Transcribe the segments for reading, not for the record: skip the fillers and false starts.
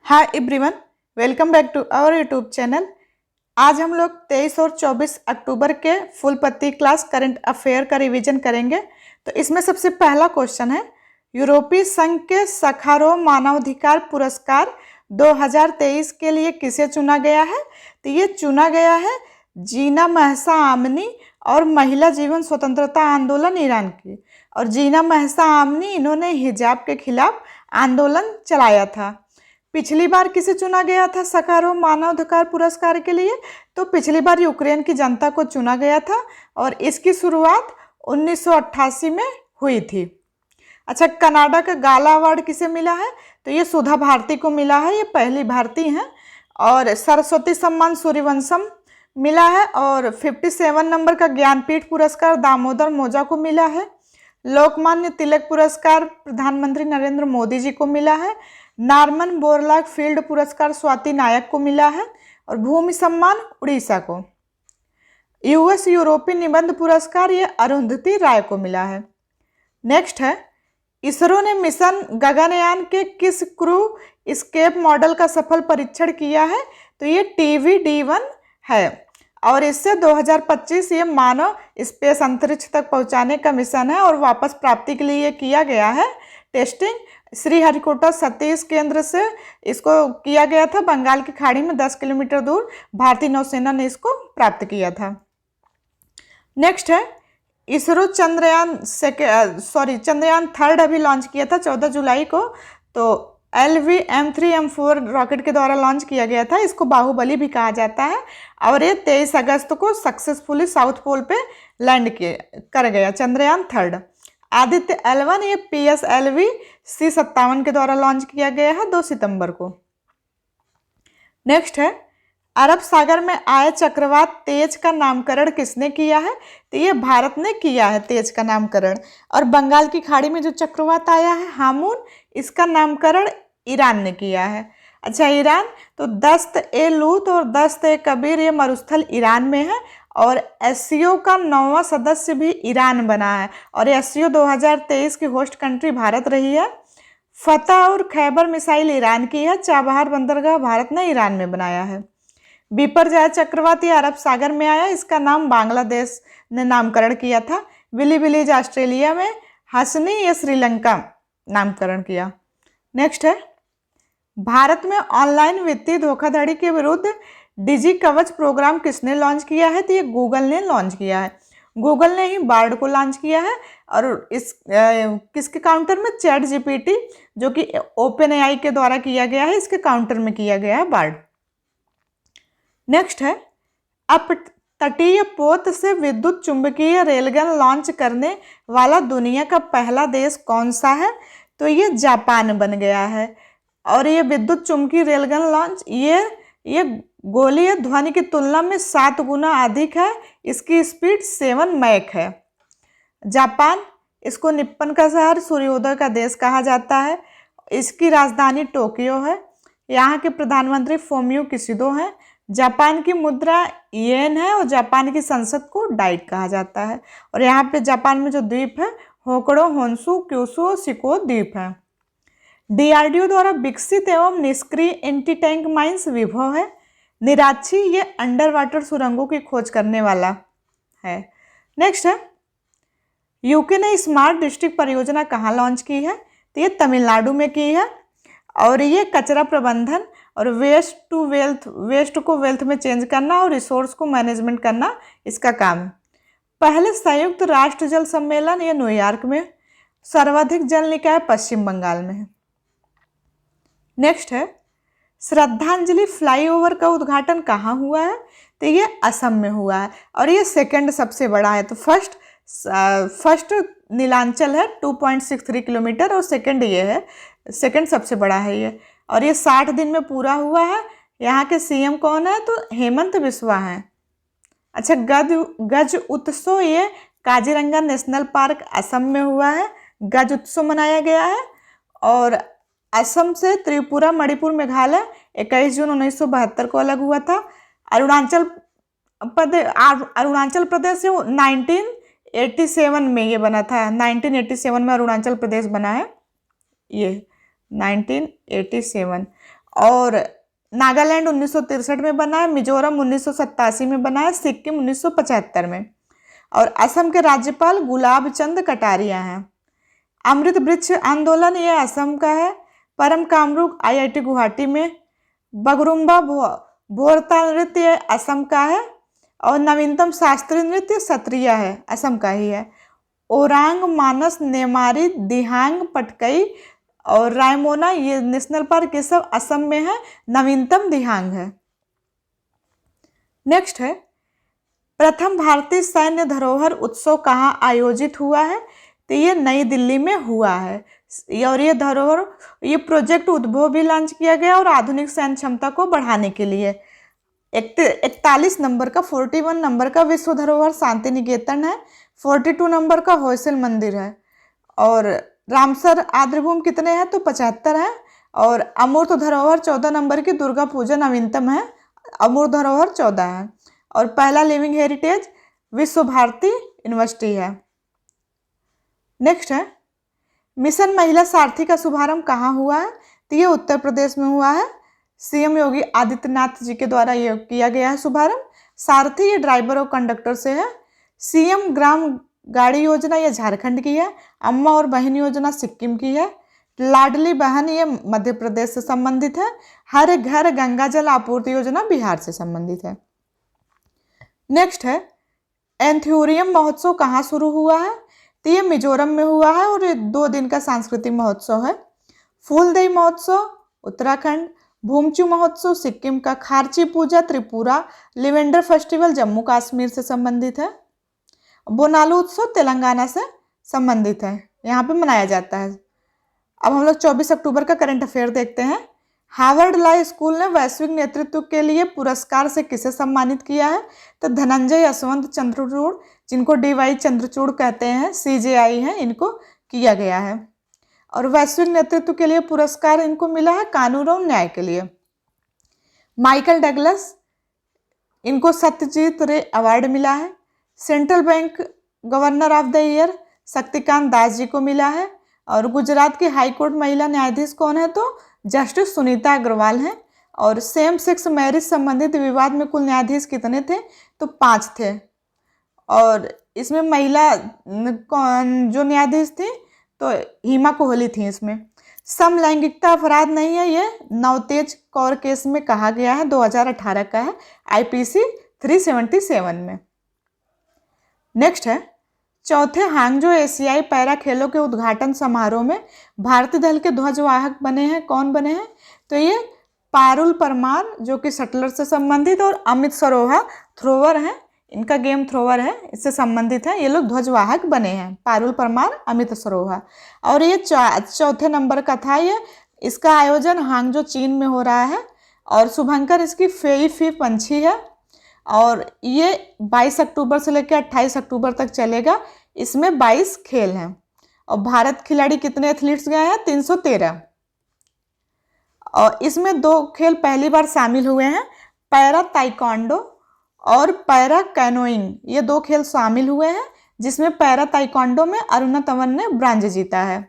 Hi everyone, welcome back to our YouTube channel. आज हम लोग 23 और 24 अक्टूबर के फुल पत्ती क्लास करंट अफेयर का रिवीजन करेंगे। तो इसमें सबसे पहला क्वेश्चन है, यूरोपीय संघ के सखारोव मानवाधिकार पुरस्कार 2023 के लिए किसे चुना गया है? तो ये चुना गया है जीना महसा आमनी और महिला जीवन स्वतंत्रता आंदोलन ईरान की। और जीना महसा आमनी, इन्होंने हिजाब के खिलाफ आंदोलन चलाया था। पिछली बार किसे चुना गया था सखारोव मानवाधिकार पुरस्कार के लिए? तो पिछली बार यूक्रेन की जनता को चुना गया था और इसकी शुरुआत 1988 में हुई थी। अच्छा, कनाडा का गाला अवार्ड किसे मिला है? तो ये सुधा भारती को मिला है, ये पहली भारतीय हैं। और सरस्वती सम्मान सूर्यवंशम मिला है। और 57 नंबर का ज्ञानपीठ पुरस्कार दामोदर मोजा को मिला है। लोकमान्य तिलक पुरस्कार प्रधानमंत्री नरेंद्र मोदी जी को मिला है। नॉर्मन बोरलॉग फील्ड पुरस्कार स्वाति नायक को मिला है। और भूमि सम्मान उड़ीसा को। यूएस यूरोपीय निबंध पुरस्कार ये अरुंधति राय को मिला है। नेक्स्ट है, इसरो ने मिशन गगनयान के किस क्रू एस्केप मॉडल का सफल परीक्षण किया है? तो ये TVD-1 है और इससे 2025 ये मानव स्पेस अंतरिक्ष तक पहुंचाने का मिशन है और वापस प्राप्ति के लिए किया गया है टेस्टिंग। श्रीहरिकोटा सतीश केंद्र से इसको किया गया था। बंगाल की खाड़ी में 10 किलोमीटर दूर भारतीय नौसेना ने इसको प्राप्त किया था। नेक्स्ट है, इसरो चंद्रयान 3 अभी लॉन्च किया था 14 जुलाई को। तो LV-M3-M4 रॉकेट के द्वारा लॉन्च किया गया था। इसको बाहुबली भी कहा जाता है। और ये 23 अगस्त को सक्सेसफुली साउथ पोल पे लैंड कर गया चंद्रयान 3। आदित्य L1 ये PSLV C57 के द्वारा लॉन्च किया गया है 2 सितंबर को। नेक्स्ट है, अरब सागर में आए चक्रवात तेज का नामकरण किसने किया है? तो ये भारत ने किया है तेज का नामकरण। और बंगाल की खाड़ी में जो चक्रवात आया है हामून, इसका नामकरण ईरान ने किया है। अच्छा, ईरान तो दस्त-ए-लूत और दस्त-ए-कबीर ये मरुस्थल ईरान में है। और SCO का 9वां सदस्य भी ईरान बना है। और SCO 2023 की होस्ट कंट्री भारत रही है। फतह और खैबर मिसाइल ईरान की है। चाबहार बंदरगाह भारत ने ईरान में बनाया है। बिपरजॉय चक्रवात ये अरब सागर में आया, इसका नाम बांग्लादेश ने नामकरण किया था। विली विलीज ऑस्ट्रेलिया में, हसनी ये श्रीलंका नामकरण किया। नेक्स्ट है, भारत में ऑनलाइन वित्तीय धोखाधड़ी के विरुद्ध डिजी कवच प्रोग्राम किसने लॉन्च किया है? तो ये गूगल ने लॉन्च किया है। गूगल ने ही बार्ड को लॉन्च किया है। और इस किसके काउंटर में? ChatGPT, जो कि OpenAI के द्वारा किया गया है, इसके काउंटर में किया गया है बार्ड। नेक्स्ट है, अप तटीय पोत से विद्युत चुंबकीय रेलगन लॉन्च करने वाला दुनिया का पहला देश कौन सा है? तो ये जापान बन गया है। और ये विद्युत चुंबकीय रेलगन लॉन्च ये गोलीय ध्वनि की तुलना में 7 गुना अधिक है। इसकी स्पीड 7 मैक है। जापान, इसको निप्पन का शहर, सूर्योदय का देश कहा जाता है। इसकी राजधानी टोक्यो है। यहाँ के प्रधानमंत्री फोमियो किशिदो हैं। जापान की मुद्रा येन है और जापान की संसद को डाइट कहा जाता है। और यहाँ पे जापान में जो द्वीप है होकड़ो, होन्शु, क्यूशु और शिको द्वीप है। DRDO द्वारा विकसित एवं निष्क्रिय एंटी टैंक माइंस विभव है। निराक्षी ये अंडर वाटर सुरंगों की खोज करने वाला है। नेक्स्ट है, यूके ने स्मार्ट डिस्ट्रिक्ट परियोजना कहाँ लॉन्च की है? तो ये तमिलनाडु में की है। और ये कचरा प्रबंधन और वेस्ट को वेल्थ में चेंज करना और रिसोर्स को मैनेजमेंट करना इसका काम है। पहले संयुक्त राष्ट्र जल सम्मेलन ये न्यूयॉर्क में। सर्वाधिक जल निकाय पश्चिम बंगाल में है। नेक्स्ट है, श्रद्धांजलि फ्लाईओवर का उद्घाटन कहाँ हुआ है? तो ये असम में हुआ है और ये सेकंड सबसे बड़ा है। तो फर्स्ट नीलांचल है 2.63 किलोमीटर और सेकंड ये है, सेकंड सबसे बड़ा है ये। और ये 60 दिन में पूरा हुआ है। यहाँ के CM कौन है? तो हेमंत बिस्वा हैं। अच्छा, गज उत्सव ये काजीरंगा नेशनल पार्क असम में हुआ है। गज उत्सव मनाया गया है। और असम से त्रिपुरा, मणिपुर, मेघालय 21 जून 1972 को अलग हुआ था। अरुणाचल प्रदेश से 1987 में ये बना था। 1987 में अरुणाचल प्रदेश बना है ये 1987। और नागालैंड 1963 में बना है, मिजोरम 1987 में बना है, सिक्किम 1975 में। और असम के राज्यपाल गुलाब चंद कटारिया हैं। अमृत वृक्ष आंदोलन ये असम का है। परम कामरूप IIT गुवाहाटी में। बगरुम्बा भोरता नृत्य असम का है। और नवीनतम शास्त्रीय नृत्य सत्रिया है, असम का ही है। ओरांग मानस नेमारी दिहांग पटकई और रायमोना ये नेशनल पार्क ये सब असम में है। नवीनतम दिहांग है। नेक्स्ट है प्रथम भारतीय सैन्य धरोहर उत्सव कहाँ आयोजित हुआ है? तो ये नई दिल्ली में हुआ है। और ये धरोहर ये प्रोजेक्ट उद्भव भी लॉन्च किया गया और आधुनिक सैन्य क्षमता को बढ़ाने के लिए। 41 नंबर का 41 नंबर का विश्व धरोहर शांति निकेतन है। 42 नंबर का होयसल मंदिर है। और रामसर आर्द्रभूमि कितने हैं? तो 75 है। और अमूर्त धरोहर 14 नंबर की दुर्गा पूजा नवीनतम है। अमूर्त धरोहर 14 है। और पहला लिविंग हेरिटेज विश्व भारती यूनिवर्सिटी है। नेक्स्ट है मिशन महिला सारथी का शुभारंभ कहाँ हुआ है? तो ये उत्तर प्रदेश में हुआ है। CM योगी आदित्यनाथ जी के द्वारा ये किया गया है शुभारंभ। सारथी ये ड्राइवर और कंडक्टर से है। CM ग्राम गाड़ी योजना ये झारखंड की है। अम्मा और बहन योजना सिक्किम की है। लाडली बहन ये मध्य प्रदेश से संबंधित है। हर घर गंगा जल आपूर्ति योजना बिहार से संबंधित है। नेक्स्ट है एंथ्यूरियम महोत्सव कहाँ शुरू हुआ है? तो ये मिजोरम में हुआ है और ये 2 दिन का सांस्कृतिक महोत्सव है। फूलदेई महोत्सव उत्तराखंड, भूमचू महोत्सव सिक्किम का, खारची पूजा त्रिपुरा, लिवेंडर फेस्टिवल जम्मू कश्मीर से संबंधित है। बोनालू उत्सव तेलंगाना से संबंधित है, यहाँ पे मनाया जाता है। अब हम लोग 24 अक्टूबर का करंट अफेयर देखते हैं। हार्वर्ड लॉ स्कूल ने वैश्विक नेतृत्व के लिए पुरस्कार से किसे सम्मानित किया है? तो धनंजय यशवंत चंद्रचूड़, जिनको DY चंद्रचूड़ कहते हैं, CJI हैं, इनको किया गया है। और वैश्विक नेतृत्व के लिए पुरस्कार इनको मिला है कानून और न्याय के लिए। माइकल डगलस, इनको सत्यजीत रे अवार्ड मिला है। Central bank governor of the year Shaktikanta Das ji को मिला है। और गुजरात की हाईकोर्ट महिला न्यायाधीश कौन है? तो जस्टिस सुनीता अग्रवाल हैं। और सेम सेक्स मैरिज संबंधित विवाद में कुल न्यायाधीश कितने थे? तो 5 थे। और इसमें महिला जो न्यायाधीश थी तो हिमा कोहली थी। इसमें समलैंगिकता अपराध नहीं है, ये नवतेज कौर केस में कहा गया है, 2018 का है, IPC 377 में। नेक्स्ट है चौथे हांगजो एशियाई पैरा खेलों के उद्घाटन समारोह में भारतीय दल के ध्वजवाहक बने हैं, कौन बने हैं? तो ये पारुल परमार जो कि शटलर से संबंधित, और अमित सरोहा थ्रोवर हैं, इनका गेम थ्रोवर है, इससे संबंधित है। ये लोग ध्वजवाहक बने हैं, पारुल परमार, अमित सरोहा। और ये चौथे नंबर का था। ये इसका आयोजन हांगजो चीन में हो रहा है। और शुभंकर इसकी फेई फी पंछी है। और ये 22 अक्टूबर से लेकर 28 अक्टूबर तक चलेगा। इसमें 22 खेल हैं। और भारत खिलाड़ी कितने एथलीट्स गए हैं? 313। और इसमें 2 खेल पहली बार शामिल हुए हैं, पैरा ताइक्वांडो और पैरा कैनोइंग, ये 2 खेल शामिल हुए हैं, जिसमें पैरा ताइक्वांडो में अरुणा तंवर ने ब्रांज जीता है।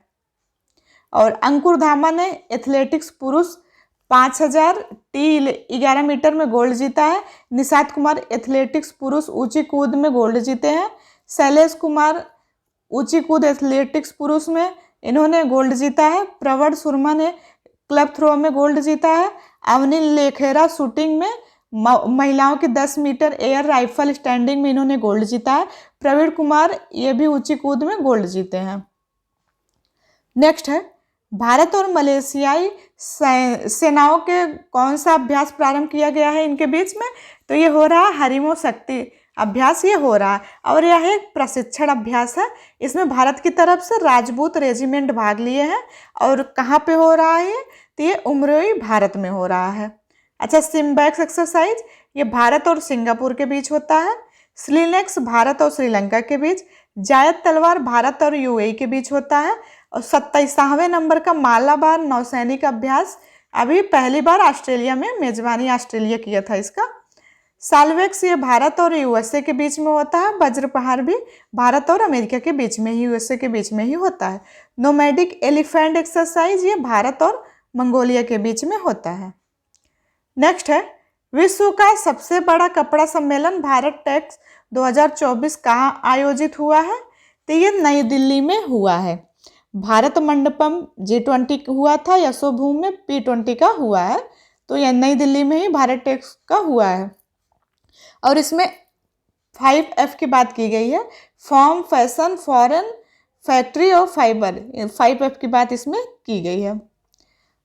और अंकुर धामा ने एथलेटिक्स पुरुष 5000 T11 मीटर में गोल्ड जीता है। निषाद कुमार एथलेटिक्स पुरुष ऊंची कूद में गोल्ड जीते हैं। शैलेश कुमार ऊंची कूद एथलेटिक्स पुरुष में इन्होंने गोल्ड जीता है। प्रवर सुरमा ने क्लब थ्रो में गोल्ड जीता है। अवनी लेखेरा शूटिंग में महिलाओं की 10 मीटर एयर राइफल स्टैंडिंग में इन्होंने गोल्ड जीता है। प्रवीण कुमार ये भी ऊंची कूद में गोल्ड जीते हैं। नेक्स्ट है भारत और मलेशियाई सेनाओं के कौन सा अभ्यास प्रारंभ किया गया है इनके बीच में? तो ये हो रहा है हरिमो शक्ति अभ्यास, ये हो रहा है। और यह एक प्रशिक्षण अभ्यास है। इसमें भारत की तरफ से राजपूत रेजिमेंट भाग लिए हैं। और कहाँ पे हो रहा है? तो ये उमरोई भारत में हो रहा है। अच्छा, सिम्बैक्स एक्सरसाइज ये भारत और सिंगापुर के बीच होता है। स्लिनेक्स भारत और श्रीलंका के बीच। जायद तलवार भारत और UAE के बीच होता है। और 27वें नंबर का मालाबार नौसैनिक अभ्यास अभी पहली बार ऑस्ट्रेलिया में, मेजबानी ऑस्ट्रेलिया किया था इसका। साल्वेक्स ये भारत और USA के बीच में होता है। वज्रपहार भी भारत और अमेरिका के बीच में ही, USA के बीच में ही होता है। नोमैडिक एलिफेंट एक्सरसाइज ये भारत और मंगोलिया के बीच में होता है। नेक्स्ट है, विश्व का सबसे बड़ा कपड़ा सम्मेलन भारत टेक्स 2024 कहाँ आयोजित हुआ है? तो ये नई दिल्ली में हुआ है। भारत मंडपम G20 हुआ था, यशोभूम में P20 का हुआ है। तो यह नई दिल्ली में ही भारत टेक्स का हुआ है। और इसमें 5F की बात की गई है, फॉर्म, फैशन, फॉरेन, फैक्ट्री और फाइबर। 5F की बात इसमें की गई है।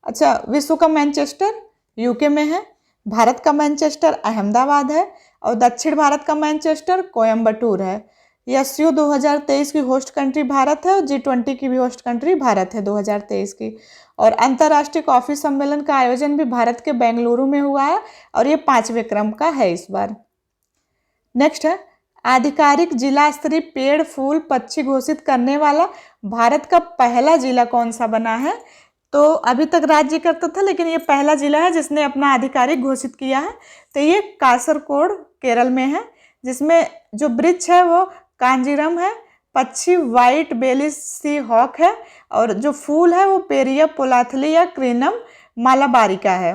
अच्छा, विश्व का मैनचेस्टर यूके में है, भारत का मैनचेस्टर अहमदाबाद है और दक्षिण भारत का मैनचेस्टर कोयम्बटूर है। SU 2023 की होस्ट कंट्री भारत है और G20 की भी होस्ट कंट्री भारत है 2023 की। और अंतर्राष्ट्रीय कॉफ़ी सम्मेलन का आयोजन भी भारत के बेंगलुरु में हुआ है और ये 5वें क्रम का है इस बार। नेक्स्ट है, आधिकारिक जिला स्तरीय पेड़, फूल, पक्षी घोषित करने वाला भारत का पहला जिला कौन सा बना है? तो अभी तक राज्य करता था, लेकिन ये पहला जिला है जिसने अपना आधिकारिक घोषित किया है। तो ये कासरकोड केरल में है, जिसमें जो वृक्ष है वो कांजीरम है, पक्षी वाइट बेली सी हॉक है और जो फूल है वो पेरिया पोलाथली या क्रीनम मालाबारिका है।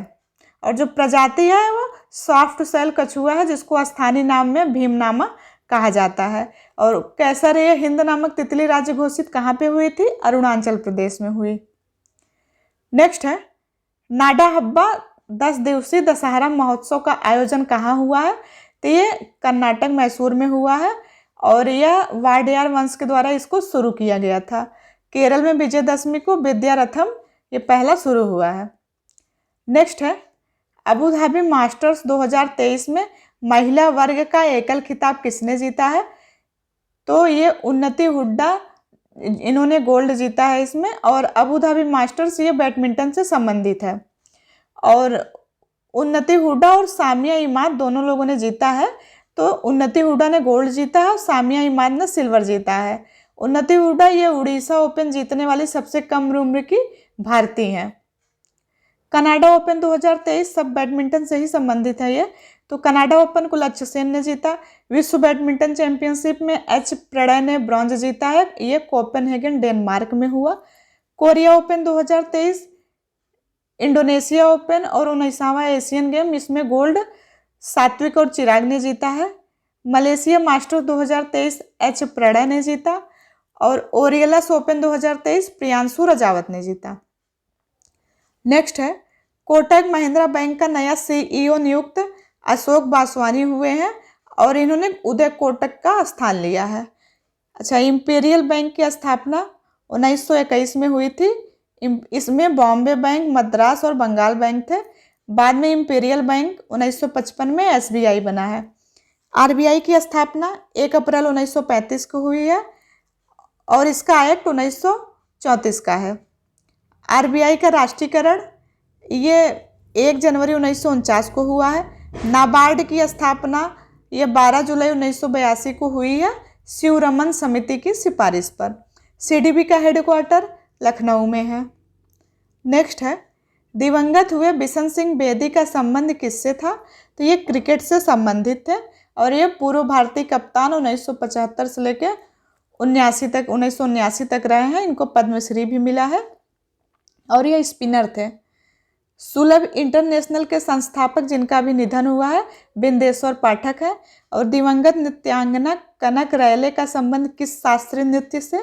और जो प्रजाति है वो सॉफ्ट सेल कछुआ है, जिसको स्थानीय नाम में भीमनामा कहा जाता है। और कैसर हिंद नामक तितली राज्य घोषित कहाँ पे हुई थी? अरुणाचल प्रदेश में हुई। नेक्स्ट है, नाडा हब्बा 10 दिवसीय दशहरा महोत्सव का आयोजन कहाँ हुआ है? तो ये कर्नाटक मैसूर में हुआ है और यह वाडियार वंश के द्वारा इसको शुरू किया गया था। केरल में विजयदशमी को विद्यारथम ये पहला शुरू हुआ है। नेक्स्ट है, अबू धाबी मास्टर्स 2023 में महिला वर्ग का एकल खिताब किसने जीता है? तो ये उन्नति हुड्डा, इन्होंने गोल्ड जीता है इसमें। और अबू धाबी मास्टर्स ये बैडमिंटन से संबंधित है और उन्नति हुड्डा और सामिया इमाद दोनों लोगों ने जीता है। तो उन्नति हुड्डा ने गोल्ड जीता है और सामिया इमाद ने सिल्वर जीता है। उन्नति हुड्डा ये उड़ीसा ओपन जीतने वाली सबसे कम उम्र की भारतीय हैं। कनाडा ओपन 2023 सब बैडमिंटन से ही संबंधित है ये। तो कनाडा ओपन को लक्ष्य सेन ने जीता। विश्व बैडमिंटन चैंपियनशिप में H प्रणय ने ब्रॉन्ज जीता है, ये कोपेनहेगन डेनमार्क में हुआ। कोरिया ओपन 2023, इंडोनेशिया ओपन और 19वां एशियन गेम, इसमें गोल्ड सात्विक और चिराग ने जीता है। मलेशिया मास्टर्स 2023 H प्रणय ने जीता और ओरियलस ओपन 2023 प्रियांशु रजावत ने जीता। नेक्स्ट है, कोटक महिंद्रा बैंक का नया CEO नियुक्त अशोक बासवानी हुए हैं और इन्होंने उदय कोटक का स्थान लिया है। अच्छा, इंपीरियल बैंक की स्थापना 1921 में हुई थी। इसमें बॉम्बे बैंक, मद्रास और बंगाल बैंक थे। बाद में इंपीरियल बैंक 1955 में SBI बना है। RBI की स्थापना 1 अप्रैल 1935 को हुई है और इसका एक्ट 1934 का है। RBI का राष्ट्रीयकरण ये 1 जनवरी 1949 को हुआ है। नाबार्ड की स्थापना ये 12 जुलाई 1982 को हुई है शिवरमन समिति की सिफारिश पर। CDB का हेडक्वार्टर लखनऊ में है। नेक्स्ट है, दिवंगत हुए बिशन सिंह बेदी का संबंध किससे था? तो ये क्रिकेट से संबंधित थे और ये पूर्व भारतीय कप्तान 1975 से लेकर 1979 तक रहे हैं। इनको पद्मश्री भी मिला है और ये स्पिनर थे। सुलभ इंटरनेशनल के संस्थापक जिनका भी निधन हुआ है बिंदेश्वर पाठक है। और दिवंगत नृत्यांगना कनक रैले का संबंध किस शास्त्रीय नृत्य से?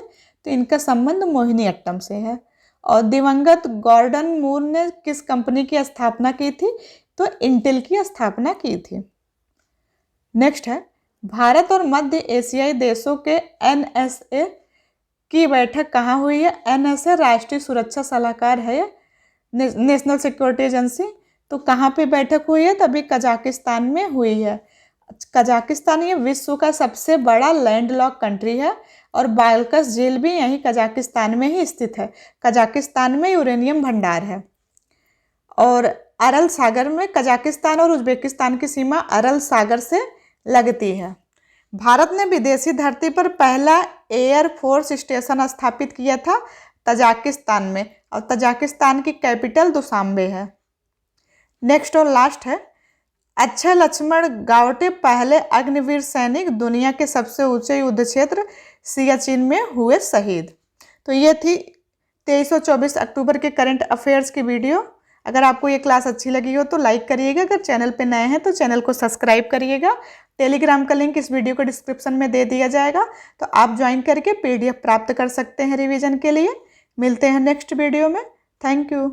तो इनका संबंध मोहिनी अट्टम से है। और दिवंगत गॉर्डन मूर ने किस कंपनी की स्थापना की थी? तो इंटेल की स्थापना की थी। नेक्स्ट है, भारत और मध्य एशियाई देशों के NSA की बैठक कहाँ हुई है? NSA राष्ट्रीय सुरक्षा सलाहकार है, नेशनल सिक्योरिटी एजेंसी। तो कहाँ पे बैठक हुई है? तभी कजाकिस्तान में हुई है। कजाकिस्तान ये विश्व का सबसे बड़ा लैंडलॉक कंट्री है और बाल्कस झील भी यहीं कजाकिस्तान में ही स्थित है। कजाकिस्तान में यूरेनियम भंडार है। और अरल सागर में कजाकिस्तान और उज्बेकिस्तान की सीमा अरल सागर से लगती है। भारत ने विदेशी धरती पर पहला एयर फोर्स स्टेशन स्थापित किया था तजाकिस्तान में और तजाकिस्तान की कैपिटल दुशांबे है। नेक्स्ट और लास्ट है, अक्षय लक्ष्मण गावटे पहले अग्निवीर सैनिक दुनिया के सबसे ऊंचे युद्ध क्षेत्र सियाचिन में हुए शहीद। तो ये थी 23 और 24 अक्टूबर के करंट अफेयर्स की वीडियो। अगर आपको ये क्लास अच्छी लगी हो तो लाइक करिएगा, अगर चैनल पे नए हैं तो चैनल को सब्सक्राइब करिएगा। टेलीग्राम का लिंक इस वीडियो को डिस्क्रिप्शन में दे दिया जाएगा, तो आप ज्वाइन करके PDF प्राप्त कर सकते हैं रिवीजन के लिए। मिलते हैं नेक्स्ट वीडियो में। Thank you.